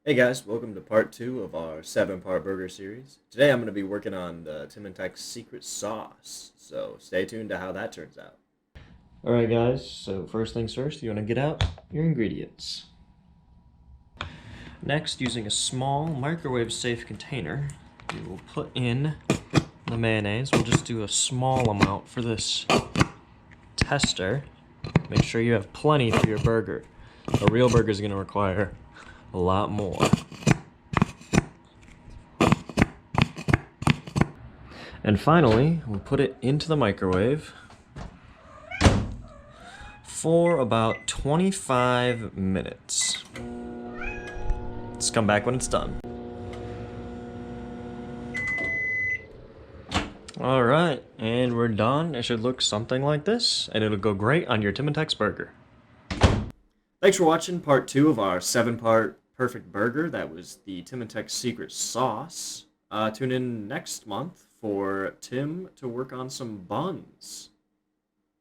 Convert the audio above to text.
Hey guys, welcome to part two of our seven-part burger series. Today I'm going to be working on the TimAndTex secret sauce, so stay tuned to how that turns out. Alright guys, so first things first, you want to get out your ingredients. Next, using a small microwave-safe container, we will put in the mayonnaise. We'll just do a small amount for this tester. Make sure you have plenty for your burger. A real burger is going to require a lot more. And finally, we'll put it into the microwave for about 25 minutes. Let's come back when it's done. Alright, and we're done. It should look something like this, and it'll go great on your TimAndTex burger. Thanks for watching part two of our seven-part perfect burger. That was the TimAndTex secret sauce. Tune in next month for Tim to work on some buns.